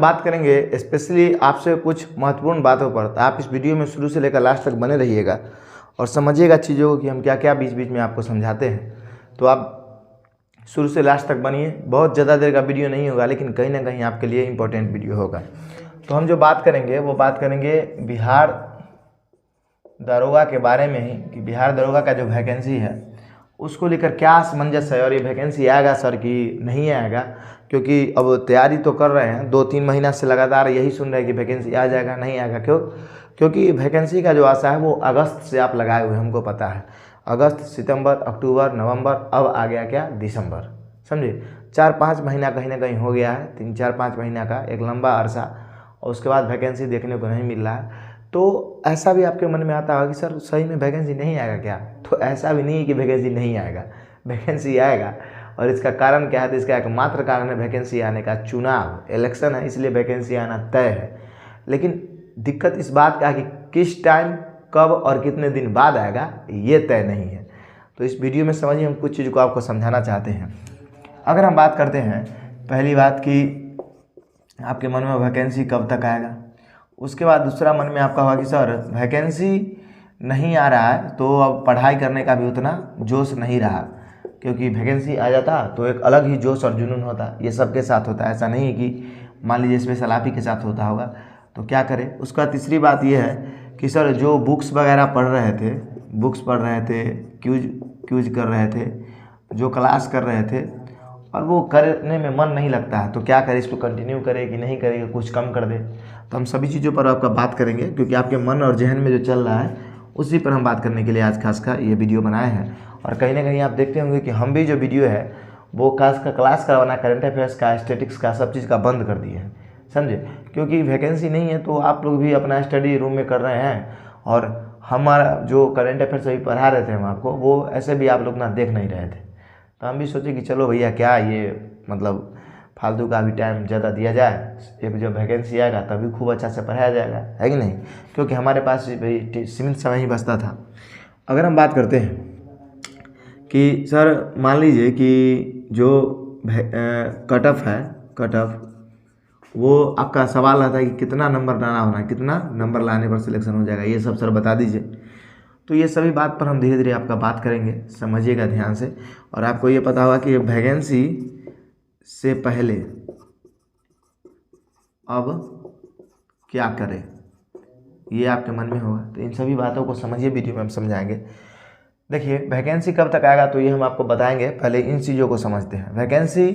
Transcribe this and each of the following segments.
बात करेंगे स्पेशली आपसे कुछ महत्वपूर्ण बातों पर, तो आप इस वीडियो में शुरू से लेकर लास्ट तक बने रहिएगा और समझिएगा चीज़ों को कि हम क्या क्या बीच बीच में आपको समझाते हैं। तो आप शुरू से लास्ट तक बनिए। बहुत ज़्यादा देर का वीडियो नहीं होगा, लेकिन कहीं ना कहीं आपके लिए इम्पोर्टेंट वीडियो होगा। तो हम जो बात करेंगे वो बात करेंगे बिहार दरोगा के बारे में ही, कि बिहार दरोगा का जो वैकेंसी है उसको लेकर क्या असमंजस है और ये वैकेंसी आएगा सर कि नहीं आएगा। क्योंकि अब तैयारी तो कर रहे हैं, 2-3 महीना से लगातार यही सुन रहे हैं कि वैकेंसी आ जाएगा नहीं आएगा। क्यों? क्योंकि वैकेंसी का जो आशा है वो अगस्त से आप लगाए हुए, हमको पता है। अगस्त, सितंबर, अक्टूबर, नवंबर, अब आ गया क्या, दिसंबर। समझे, 4-5 महीना कहीं ना कहीं हो गया है, 3-4-5 महीना का एक लंबा अरसा, और उसके बाद वैकेंसी देखने को नहीं मिल रहा है। तो ऐसा भी आपके मन में आता होगा कि सर सही में वैकेंसी नहीं आएगा क्या? तो ऐसा भी नहीं है कि वैकेंसी नहीं आएगा, वैकेंसी आएगा। और इसका कारण क्या है? तो इसका एकमात्र कारण है वैकेंसी आने का चुनाव, इलेक्शन है, इसलिए वैकेंसी आना तय है। लेकिन दिक्कत इस बात का है कि किस टाइम, कब और कितने दिन बाद आएगा ये तय नहीं है। तो इस वीडियो में समझिए, हम कुछ चीज़ को आपको समझाना चाहते हैं। अगर हम बात करते हैं पहली बात कि आपके मन में वैकेंसी कब तक आएगा, उसके बाद दूसरा मन में आपका होगा कि सर वैकेंसी नहीं आ रहा है तो अब पढ़ाई करने का भी उतना जोश नहीं रहा, क्योंकि वैकेंसी आ जाता तो एक अलग ही जोश और जुनून होता। ये सबके साथ होता है, ऐसा नहीं है कि मान लीजिए स्पेशल आप ही के साथ होता होगा। तो क्या करें? उसका तीसरी बात ये है कि सर जो बुक्स वगैरह पढ़ रहे थे, क्यूज कर रहे थे, जो क्लास कर रहे थे, और वो करने में मन नहीं लगता है, तो क्या करें? इसको कंटिन्यू करें कि नहीं करें, कुछ कम कर दे? तो हम सभी चीज़ों पर आपका बात करेंगे, क्योंकि आपके मन और जहन में जो चल रहा है उसी पर हम बात करने के लिए आज खास का ये वीडियो बनाए हैं। और कहीं ना कहीं आप देखते होंगे कि हम भी जो वीडियो है वो क्लास करवाना, करंट अफेयर्स का, स्टैटिक्स का, सब चीज़ का बंद कर दिए हैं। समझे? क्योंकि वैकेंसी नहीं है तो आप लोग भी अपना स्टडी रूम में कर रहे हैं, और हमारा जो करंट अफेयर्स अभी पढ़ा रहे थे हम आपको, वो ऐसे भी आप लोग ना देख नहीं रहे थे। तो हम भी सोचे कि चलो भैया क्या ये मतलब फालतू का भी टाइम ज़्यादा दिया जाए, एक जब वैकेंसी आएगा तभी खूब अच्छा से पढ़ाया जाएगा, है कि नहीं? क्योंकि हमारे पास भाई सीमित समय ही बचता था। अगर हम बात करते हैं कि सर मान लीजिए कि जो कट ऑफ है, कट ऑफ वो आपका सवाल रहता है कि कितना नंबर लाना होना है, कितना नंबर लाने पर सिलेक्शन हो जाएगा, ये सब सर बता दीजिए। तो ये सभी बात पर हम धीरे धीरे आपका बात करेंगे, समझिएगा ध्यान से। और आपको ये पता होगा कि वैकेंसी से पहले अब क्या करें, ये आपके मन में होगा। तो इन सभी बातों को समझिए, वीडियो में हम समझाएंगे। देखिए वैकेंसी कब तक आएगा तो ये हम आपको बताएंगे, पहले इन चीज़ों को समझते हैं। वैकेंसी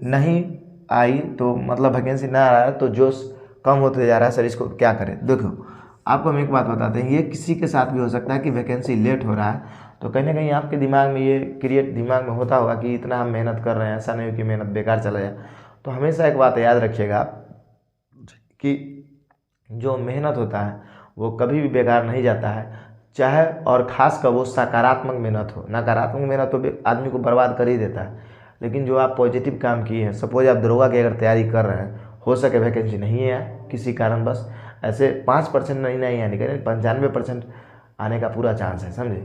नहीं आई तो मतलब वैकेंसी ना आ रहा है तो जोश कम होते जा रहा है, सर इसको क्या करें? देखो आपको हम एक बात बताते हैं, ये किसी के साथ भी हो सकता है कि वैकेंसी लेट हो रहा है, तो कहीं ना कहीं आपके दिमाग में ये क्रिएट दिमाग में होता होगा कि इतना हम मेहनत कर रहे हैं, ऐसा नहीं हो कि मेहनत बेकार चला जाए। तो हमेशा एक बात याद रखिएगा कि जो मेहनत होता है वो कभी भी बेकार नहीं जाता है, चाहे और ख़ास कर वो सकारात्मक मेहनत हो। नकारात्मक मेहनत तो आदमी को बर्बाद कर ही देता है। लेकिन जो आप पॉजिटिव काम किए हैं, सपोज आप दरोगा की अगर तैयारी कर रहे हैं, हो सके वैकेंसी नहीं है किसी कारणवश, ऐसे 5% नहीं आने का, 95% आने का पूरा चांस है। समझे?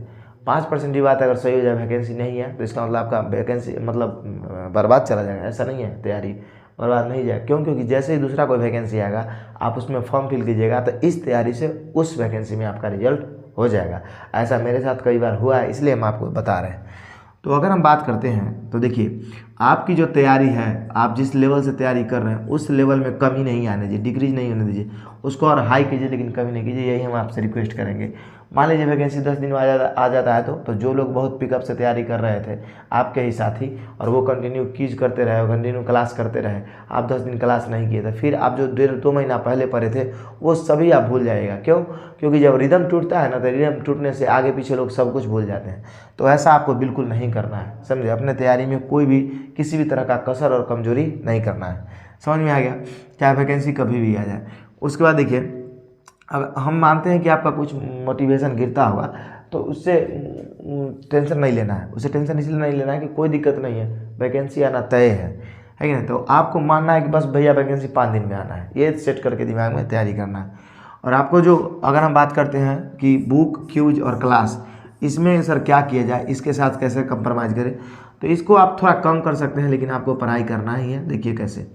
5% की बात अगर सही हो जाए, वैकेंसी नहीं है, तो इसका मतलब आपका वैकेंसी मतलब बर्बाद चला जाएगा। ऐसा नहीं है, तैयारी बर्बाद नहीं जाए। क्यों? क्योंकि जैसे ही दूसरा कोई वैकेंसी आएगा आप उसमें फॉर्म फिल कीजिएगा, तो इस तैयारी से उस वैकेंसी में आपका रिजल्ट हो जाएगा। ऐसा मेरे साथ कई बार हुआ है, इसलिए हम आपको बता रहे हैं। तो अगर हम बात करते हैं तो देखिए आपकी जो तैयारी है, आप जिस लेवल से तैयारी कर रहे हैं उस लेवल में कमी नहीं आने दीजिए, डिक्रीज नहीं होने दीजिए, उसको और हाई कीजिए लेकिन कमी नहीं कीजिए। यही हम आपसे रिक्वेस्ट करेंगे। मान लीजिए वैकेंसी 10 दिन में आ जाता है तो जो लोग बहुत पिकअप से तैयारी कर रहे थे आपके ही साथी, और वो कंटिन्यू कीज करते रहे, कंटिन्यू क्लास करते रहे, आप 10 दिन क्लास नहीं किए थे, फिर आप जो 1.5-2 महीना पहले पढ़े थे वो सभी आप भूल जाएगा। क्यों? क्योंकि जब रिदम टूटता है ना, तो रिदम टूटने से आगे पीछे लोग सब कुछ भूल जाते हैं। तो ऐसा आपको बिल्कुल नहीं करना है। समझे? अपने तैयारी में कोई भी किसी भी तरह का कसर और कमजोरी नहीं करना है। समझ में आ गया? चाहे वैकेंसी कभी भी आ जाए। उसके बाद देखिए, अब हम मानते हैं कि आपका कुछ मोटिवेशन गिरता होगा, तो उससे टेंशन नहीं लेना है। उससे टेंशन इसलिए नहीं लेना है कि कोई दिक्कत नहीं है, वैकेंसी आना तय है कि नहीं? तो आपको मानना है कि बस भैया वैकेंसी 5 दिन में आना है, ये सेट करके दिमाग में तैयारी करना है। और आपको जो अगर हम बात करते हैं कि बुक, क्यूज और क्लास, इसमें सर क्या किया जाए, इसके साथ कैसे कंप्रोमाइज़ करें, तो इसको आप थोड़ा कम कर सकते हैं, लेकिन आपको पढ़ाई करना ही है। देखिए कैसे,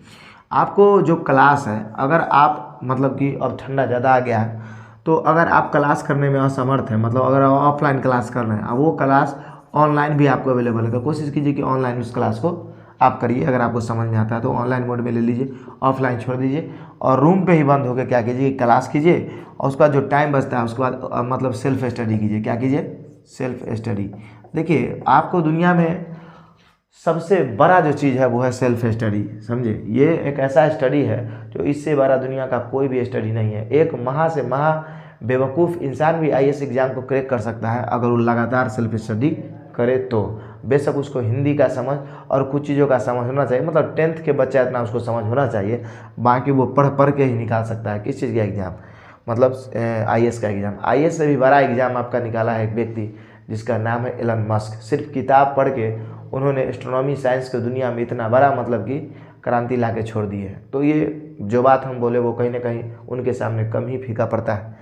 आपको जो क्लास है, अगर आप मतलब कि अब ठंडा ज़्यादा आ गया है, तो अगर आप क्लास करने में असमर्थ हैं, मतलब अगर आप ऑफलाइन क्लास कर रहे हैं, अब वो क्लास ऑनलाइन भी आपको अवेलेबल है, तो कोशिश कीजिए कि ऑनलाइन उस क्लास को आप करिए। अगर आपको समझ में आता है तो ऑनलाइन मोड में ले लीजिए, ऑफलाइन छोड़ दीजिए और रूम पे ही बंद होकर क्या कीजिए, क्लास कीजिए और उसका जो टाइम बचता है उसके बाद मतलब सेल्फ स्टडी कीजिए। क्या कीजिए? Self study. देखिए, आपको दुनिया में सबसे बड़ा जो चीज़ है वो है सेल्फ स्टडी, समझे। ये एक ऐसा स्टडी है जो इससे बड़ा दुनिया का कोई भी स्टडी नहीं है। एक महा से महा बेवकूफ़ इंसान भी आईएएस एग्ज़ाम को क्रैक कर सकता है अगर वो लगातार सेल्फ स्टडी करे तो। बेशक उसको हिंदी का समझ और कुछ चीज़ों का समझ होना चाहिए, मतलब 10th के बच्चा इतना उसको समझ होना चाहिए, बाकी वो पढ़ पढ़ के ही निकाल सकता है किस चीज़ का एग्ज़ाम, मतलब आईएएस का एग्ज़ाम। आईएएस से भी बड़ा एग्ज़ाम आपका निकाला है एक व्यक्ति जिसका नाम है एलन मस्क। सिर्फ किताब पढ़ के उन्होंने एस्ट्रोनॉमी साइंस की दुनिया में इतना बड़ा मतलब कि क्रांति ला के छोड़ दी है। तो ये जो बात हम बोले वो कहीं ना कहीं उनके सामने कम ही फीका पड़ता है।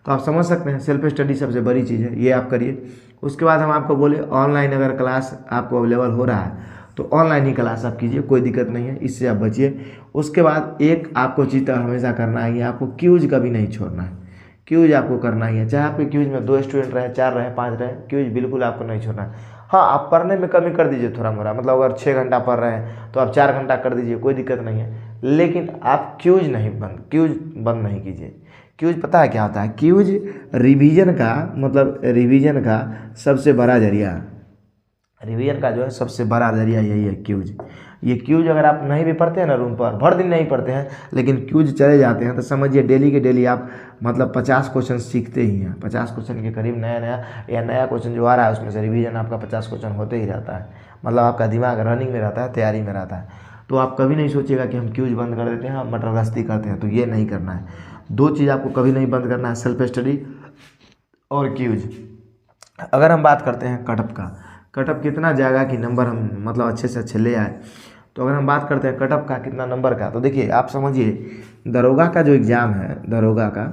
तो आप समझ सकते हैं सेल्फ स्टडी सबसे बड़ी चीज़ है, ये आप करिए। उसके बाद हम आपको बोले ऑनलाइन अगर क्लास आपको अवेलेबल हो रहा है तो ऑनलाइन ही क्लास आप कीजिए, कोई दिक्कत नहीं है, इससे आप बचिए। उसके बाद एक आपको चीज़ हमेशा करना है, आपको क्यूज कभी नहीं छोड़ना है। क्यूज आपको करना ही है, चाहे आपके क्यूज में 2 स्टूडेंट रहे, 4 रहे, 5 रहे, क्यूज बिल्कुल आपको नहीं छोड़ना है। हाँ, आप पढ़ने में कमी कर दीजिए थोड़ा मोड़ा, मतलब अगर 6 घंटा पढ़ रहे हैं तो आप 4 घंटा कर दीजिए, कोई दिक्कत नहीं है, लेकिन आप क्यूज बंद नहीं कीजिए। क्यूज पता है क्या होता है? क्यूज रिवीजन का मतलब रिवीजन का सबसे बड़ा जरिया, रिवीजन का जो है सबसे बड़ा जरिया यही है क्यूज। ये क्यूज अगर आप नहीं भी पढ़ते हैं ना, रूम पर भर दिन नहीं पढ़ते हैं, लेकिन क्यूज चले जाते हैं तो समझिए डेली के डेली आप मतलब 50 क्वेश्चन सीखते ही हैं। 50 क्वेश्चन के करीब नया क्वेश्चन जो आ रहा है उसमें से रिवीजन आपका 50 क्वेश्चन होते ही रहता है, मतलब आपका दिमाग रनिंग में रहता है, तैयारी में रहता है। तो आप कभी नहीं सोचिएगा कि हम क्यूज बंद कर देते हैं, हम मटरगस्ती करते हैं, तो ये नहीं करना है। 2 चीज़ आपको कभी नहीं बंद करना है, सेल्फ स्टडी और क्यूज। अगर हम बात करते हैं कटअप का, कटअप कितना जाएगा कि नंबर हम मतलब अच्छे से अच्छे ले आए, तो अगर हम बात करते हैं कटअप का कितना नंबर का, तो देखिए आप समझिए दरोगा का जो एग्ज़ाम है, दरोगा का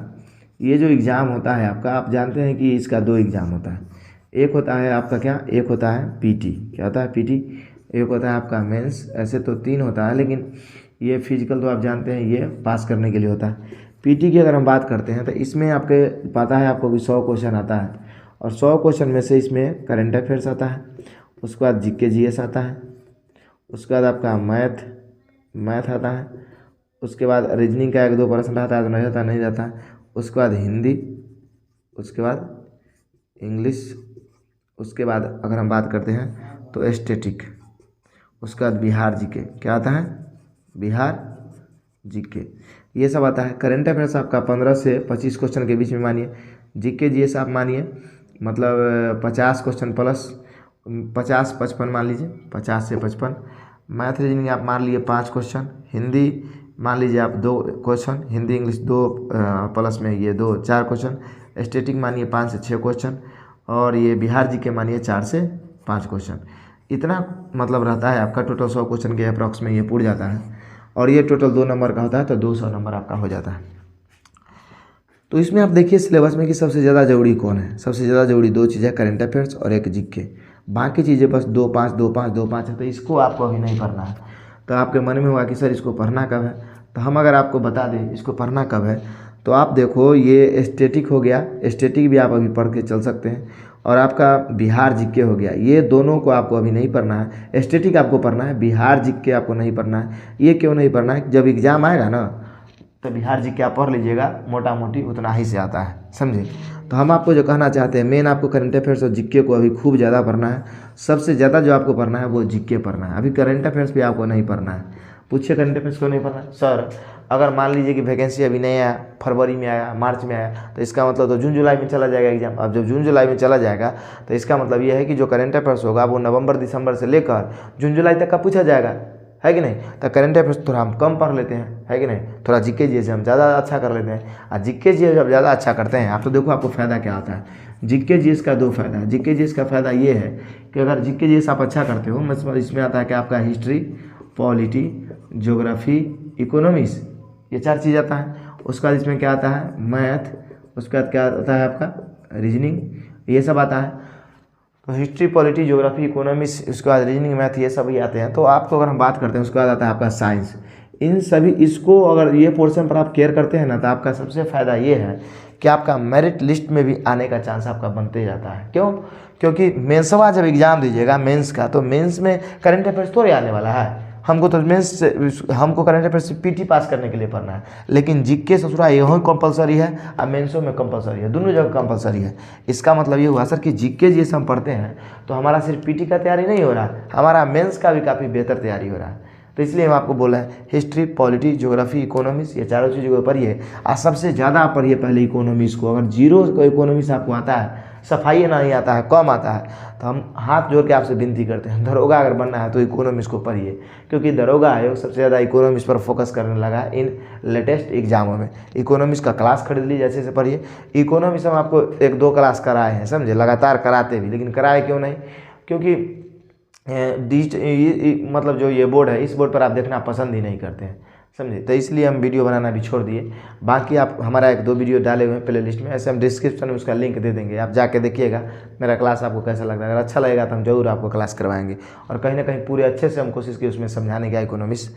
ये जो एग्ज़ाम होता है आपका, आप जानते हैं कि इसका 2 एग्ज़ाम होता है। एक होता है आपका क्या, एक होता है पीटी। क्या होता है? पीटी। एक होता है आपका मेंस। ऐसे तो 3 होता है, लेकिन ये फिजिकल तो आप जानते हैं ये पास करने के लिए होता है। पीटी की अगर हम बात करते हैं तो इसमें आपके पता है आपको कि 100 क्वेश्चन आता है, और 100 क्वेश्चन में से इसमें करंट अफेयर्स आता है, उसके बाद जीके जीएस आता है, उसके बाद आपका मैथ आता है, उसके बाद रीजनिंग का 1-2 प्रश्न रहता है तो नहीं रहता है, उसके बाद हिंदी, उसके बाद इंग्लिश, उसके बाद अगर हम बात करते हैं तो स्टैटिक, उसके बाद बिहार जीके। क्या आता है? बिहार जीके, ये सब आता है। करंट अफेयर्स आपका 15 से 25 क्वेश्चन के बीच में मानिए। जीके जीएस आप मानिए मतलब 50 क्वेश्चन प्लस 50-55 मान लीजिए, 50 से 55। मैथ रीजनिंग आप मान लिए 5 क्वेश्चन, हिंदी मान लीजिए आप 2 क्वेश्चन, हिंदी इंग्लिश 2 प्लस में ये 4 क्वेश्चन, स्टैटिक मानिए 5 से 6 क्वेश्चन, और ये बिहार जीके मानिए 4 से 5 क्वेश्चन। इतना मतलब रहता है आपका टोटल 100 क्वेश्चन के अप्रॉक्स में ये पूर जाता है, और ये टोटल 2 नंबर का होता है तो 200 नंबर आपका हो जाता है। तो इसमें आप देखिए सिलेबस में कि सबसे ज़्यादा जरूरी कौन है। सबसे ज़्यादा जरूरी 2 चीज़ें, करंट अफेयर्स और एक जीके। बाकी चीज़ें बस 2-5 है, तो इसको आपको अभी नहीं पढ़ना है। तो आपके मन में होगा कि सर इसको पढ़ना कब है, तो हम अगर आपको बता दें इसको पढ़ना कब है, तो आप देखो ये स्टैटिक हो गया, स्टैटिक भी आप अभी पढ़ के चल सकते हैं, और आपका बिहार जीके हो गया। ये दोनों को आपको अभी नहीं पढ़ना है। स्टैटिक आपको पढ़ना है, बिहार जीके आपको नहीं पढ़ना है। ये क्यों नहीं पढ़ना है? जब एग्ज़ाम आएगा ना तो बिहार जीके आप पढ़ लीजिएगा, मोटा मोटी उतना ही से आता है, समझे। तो हम आपको जो कहना चाहते हैं, मेन आपको करंट अफेयर्स और जीके को अभी खूब ज़्यादा पढ़ना है। सबसे ज़्यादा जो आपको पढ़ना है वो जीके पढ़ना है, अभी करंट अफेयर्स भी आपको नहीं पढ़ना है। पूछिए करंट अफेयर्स क्यों नहीं पढ़ना है? सर अगर मान लीजिए कि वैकेंसी अभी नहीं आया, फरवरी में आया, मार्च में आया, तो इसका मतलब तो जून जुलाई में चला जाएगा एग्जाम। अब जब जून जुलाई में चला जाएगा तो इसका मतलब ये है कि जो करंट अफेयर्स होगा वो नवंबर दिसंबर से लेकर जून जुलाई तक का पूछा जाएगा, है कि नहीं। तो करंट अफेयर्स थोड़ा हम कम पढ़ लेते हैं, है कि नहीं। थोड़ा जीके जीएस हम ज़्यादा अच्छा कर लेते हैं, और जीके जीएस जब ज़्यादा अच्छा करते हैं आप तो देखो आपको फ़ायदा क्या होता है। जीके जीएस का 2 फायदा है। जीके जीएस का फ़ायदा ये है कि अगर जीके जीएस आप अच्छा करते हो, मतलब इसमें आता है कि आपका हिस्ट्री, पॉलिटी, ज्योग्राफी, इकोनॉमिक्स, ये 4 चीज़ आता है। उसके बाद इसमें क्या आता है? मैथ। उसके बाद क्या आता है आपका? रीजनिंग, ये सब आता है। तो हिस्ट्री, पॉलिटी, ज्योग्राफी, इकोनॉमिक्स, उसके बाद रीजनिंग, मैथ, ये सब ही आते हैं। तो आपको अगर हम बात करते हैं, उसके बाद आता है आपका साइंस। इन सभी इसको अगर ये पोर्शन पर आप केयर करते हैं ना, तो आपका सबसे फ़ायदा ये है कि आपका मेरिट लिस्ट में भी आने का चांस आपका बनते जाता है। क्यों? क्योंकि मेंसवा जब एग्ज़ाम दीजिएगा मेंस का, तो मेंस में करंट अफेयर्स थोड़ी आने वाला है। हमको तो मेंस से हमको करंट अफेयर्स से पीटी पास करने के लिए पढ़ना है, लेकिन जीके ससुरा यही कंपलसरी है और मेंसों में कंपलसरी है, दोनों जगह कंपलसरी है। इसका मतलब ये हुआ सर कि जीके जैसे हम पढ़ते हैं तो हमारा सिर्फ पीटी का तैयारी नहीं हो रहा, हमारा मेंस का भी काफ़ी बेहतर तैयारी हो रहा है। तो इसलिए हम आपको बोला है हिस्ट्री, पॉलिटी, ज्योग्राफी, इकोनॉमिक्स, ये चारों चीज़ों को पढ़िए और सबसे ज़्यादा आप पढ़िए पहले इकोनॉमिक्स को। अगर जीरो को इकोनॉमिक्स आपको आता है, सफाई नहीं आता है, कम आता है, तो हम हाथ जोड़ के आपसे विनती करते हैं दरोगा अगर बनना है तो इकोनॉमिक्स को पढ़िए, क्योंकि दरोगा आयोग सबसे ज़्यादा इकोनॉमिक्स पर फोकस करने लगा है इन लेटेस्ट एग्जामों में। इकोनॉमिक्स का क्लास खरीद लीजिए, जैसे से पढ़िए। इकोनॉमिक्स हम आपको 1-2 क्लास कराए हैं, समझे, लगातार कराते भी, लेकिन कराए क्यों नहीं? क्योंकि मतलब जो ये बोर्ड है, इस बोर्ड पर आप देखना पसंद ही नहीं करते हैं, समझे, तो इसलिए हम वीडियो बनाना भी छोड़ दिए। बाकी आप हमारा 1-2 वीडियो डाले हुए हैं प्ले लिस्ट में, ऐसे हम डिस्क्रिप्शन में उसका लिंक दे देंगे, आप जाके देखिएगा मेरा क्लास आपको कैसा लग रहा है। अगर अच्छा लगेगा तो हम जरूर आपको क्लास करवाएंगे, और कहीं ना कहीं पूरे अच्छे से हम कोशिश की उसमें समझाने का इकोनॉमिक्स।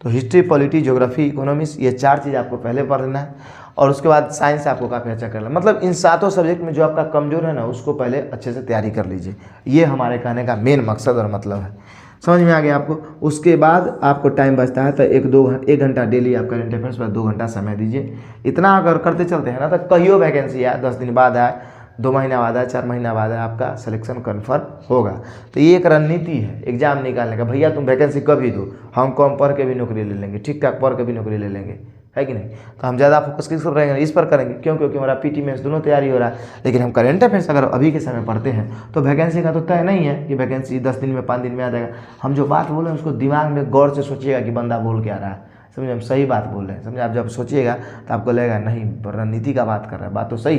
तो हिस्ट्री, पॉलिटी, ज्योग्राफी, इकोनॉमिक्स, ये 4 चीज़ आपको पहले पढ़ना है, और उसके बाद साइंस आपको काफ़ी अच्छा करना है। मतलब इन 7 सब्जेक्ट में जो आपका कमज़ोर है ना, उसको पहले अच्छे से तैयारी कर लीजिए। ये हमारे कहने का मेन मकसद और मतलब है। समझ में आ गया आपको? उसके बाद आपको टाइम बचता है तो 1 घंटा डेली आप करंट अफेयर्स पर 2 घंटा समय दीजिए। इतना अगर करते चलते हैं ना, तो कहियो वैकेंसी आए, 10 दिन बाद आए, 2 महीना बाद आए, 4 महीना बाद आए, आपका सिलेक्शन कन्फर्म होगा। तो ये एक रणनीति है एग्जाम निकालने का। भैया तुम वैकेंसी कभी दो, हम कम पढ़ के भी नौकरी ले लेंगे, ठीक ठाक पढ़ के भी नौकरी ले लेंगे, है कि नहीं? तो हम ज़्यादा फोकस किस पर रहेंगे? इस पर करेंगे। क्यों? क्योंकि हमारा पीटी मेंस दोनों तैयारी हो रहा है। लेकिन हम करंट अफेयर्स अगर अभी के समय पढ़ते हैं तो वैकेंसी का तो तय नहीं है कि वैकेंसी 10 दिन में, 5 दिन में आ जाएगा। हम जो बात बोल रहे हैं उसको दिमाग में गौर से सोचिएगा कि बंदा बोल के आ रहा है, समझे, हम सही बात बोल रहे हैं, समझे। आप जब सोचिएगा तो आपको लगेगा नहीं रणनीति का बात कर रहा है, बात तो सही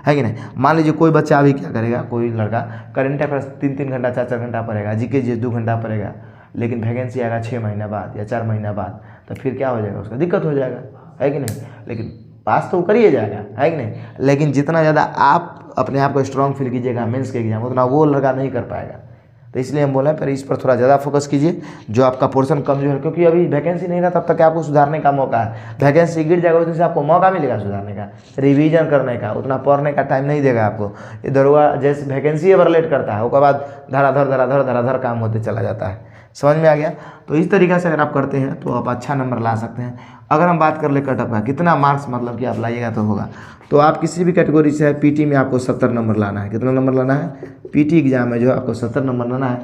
है कि नहीं? मान लीजिए कोई बच्चा अभी क्या करेगा, कोई लड़का करंट अफेयर्स 3-3 घंटा, 4-4 घंटा पढ़ेगा, जीके 2 घंटा पढ़ेगा, लेकिन वैकेंसी आएगा 6 महीना बाद या 4 महीना बाद, तो फिर क्या हो जाएगा? उसका दिक्कत हो जाएगा, है कि नहीं? लेकिन पास तो करिए जाएगा, है कि नहीं? लेकिन जितना ज़्यादा आप अपने आप को स्ट्रांग फील कीजिएगा मेंस के एग्जाम, उतना वो लड़का नहीं कर पाएगा। तो इसलिए हम बोले फिर इस पर थोड़ा ज़्यादा फोकस कीजिए, जो आपका पोर्शन कमजोर है, क्योंकि अभी वैकेंसी नहीं रहा तब तक आपको सुधारने का मौका है। वैकेंसी गिर जाएगा उस दिन से आपको मौका मिलेगा सुधारने का, रिवीजन करने का, उतना पढ़ने का टाइम नहीं देगा आपको। ये दरोगा जैसे वैकेंसी एवर लेट करता है, उसके बाद धराधर काम होते चला जाता है। समझ में आ गया? तो इस तरीक़े से अगर आप करते हैं तो आप अच्छा नंबर ला सकते हैं। अगर हम बात कर ले कट ऑफ का, कितना मार्क्स मतलब कि आप लाइएगा तो होगा, तो आप किसी भी कैटेगरी से है, पीटी में आपको 70 नंबर लाना है। कितना नंबर लाना है? पीटी एग्जाम में जो है आपको 70 नंबर लाना है।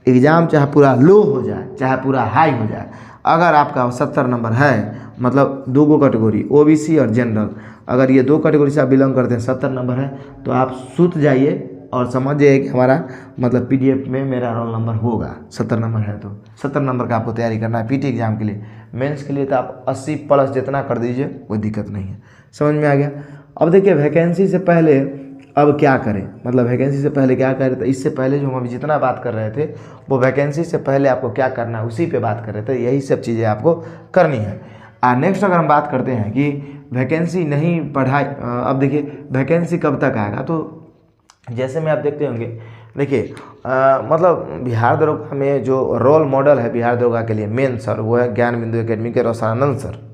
एग्ज़ाम चाहे पूरा लो हो जाए चाहे पूरा हाई हो जाए, अगर आपका 70 नंबर है, मतलब 2 कैटेगरी ओबीसी और जनरल, अगर ये 2 कैटेगरी से आप बिलोंग करते हैं, 70 नंबर है, तो आप सूत जाइए और समझिए कि हमारा मतलब पीडीएफ में मेरा रोल नंबर होगा। 70 नंबर है तो 70 नंबर का आपको तैयारी करना है पीटी एग्जाम के लिए। मेंस के लिए तो आप 80 प्लस जितना कर दीजिए, कोई दिक्कत नहीं है। समझ में आ गया? अब देखिए वैकेंसी से पहले अब क्या करें, मतलब वैकेंसी से पहले क्या करें, तो इससे पहले जो हम अभी जितना बात कर रहे थे वो वैकेंसी से पहले आपको क्या करना है उसी पे बात कर रहे थे। यही सब चीज़ें आपको करनी है। नेक्स्ट अगर हम बात करते हैं कि वैकेंसी नहीं पढ़ाई, अब देखिए वैकेंसी कब तक आएगा, तो जैसे में आप देखते होंगे, देखिए मतलब बिहार दरोगा में जो रोल मॉडल है बिहार दरोगा के लिए मेन सर, वो है ज्ञान बिंदु एकेडमी के रोशनानंद सर।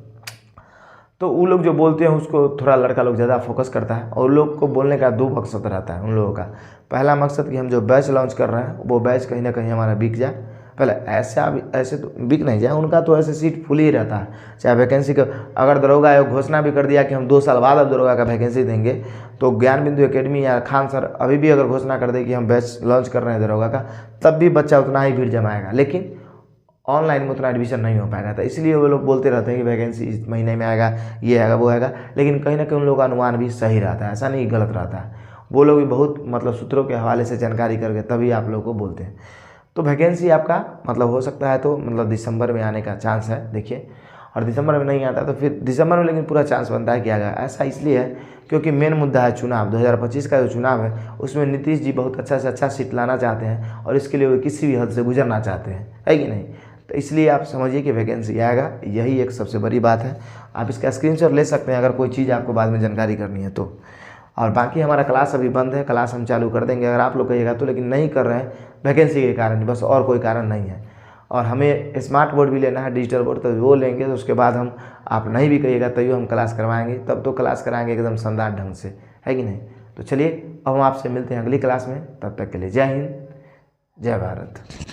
तो वो लोग जो बोलते हैं उसको थोड़ा लड़का लोग ज़्यादा फोकस करता है, और लोग को बोलने का 2 मकसद रहता है उन लोगों का। पहला मकसद कि हम जो बैच लॉन्च कर रहे हैं वो बैच कहीं ना कहीं हमारा बिक जाए, पहले ऐसे तो बिक नहीं जाए, उनका तो ऐसे सीट फुल ही रहता है। चाहे वैकेंसी का अगर दरोगा आयोग घोषणा भी कर दिया कि हम 2 साल बाद अब दरोगा का वैकेंसी देंगे, तो ज्ञान बिंदु एकेडमी या खान सर अभी भी अगर घोषणा कर दे कि हम बैच लॉन्च कर रहे हैं दरोगा का, तब भी बच्चा उतना ही भीड़ जमाएगा, लेकिन ऑनलाइन में उतना एडमिशन नहीं हो पाएगा। तो इसलिए वो लोग बोलते रहते हैं कि वैकेंसी इस महीने में आएगा, ये आएगा वो आएगा, लेकिन कहीं ना कहीं उन लोगों का अनुमान भी सही रहता है, ऐसा नहीं गलत रहता है। वो लोग भी बहुत मतलब सूत्रों के हवाले से जानकारी करके तभी आप लोग को बोलते हैं। तो वैकेंसी आपका मतलब हो सकता है तो मतलब दिसंबर में आने का चांस है, देखिए। और दिसंबर में नहीं आता तो फिर दिसंबर में लेकिन पूरा चांस बनता है कि आएगा। ऐसा इसलिए है क्योंकि मेन मुद्दा है चुनाव। 2025 का जो चुनाव है उसमें नीतीश जी बहुत अच्छा से अच्छा सीट लाना चाहते हैं, और इसके लिए वो किसी भी हद से गुजरना चाहते हैं, है कि नहीं? तो इसलिए आप समझिए कि वैकेंसी आएगा, यही एक सबसे बड़ी बात है। आप इसका स्क्रीनशॉट ले सकते हैं अगर कोई चीज़ आपको बाद में जानकारी करनी है तो। और बाकी हमारा क्लास अभी बंद है, क्लास हम चालू कर देंगे अगर आप लोग कहिएगा तो, लेकिन नहीं कर रहे हैं वैकेंसी के कारण, बस और कोई कारण नहीं है। और हमें स्मार्ट बोर्ड भी लेना है, डिजिटल बोर्ड, तो वो लेंगे। तो उसके बाद हम, आप नहीं भी कहिएगा तभी हम क्लास करवाएंगे, तब तो क्लास कराएंगे एकदम शानदार ढंग से, है कि नहीं। तो चलिए अब हम आपसे मिलते हैं अगली क्लास में, तब तक के लिए जय हिंद, जय भारत।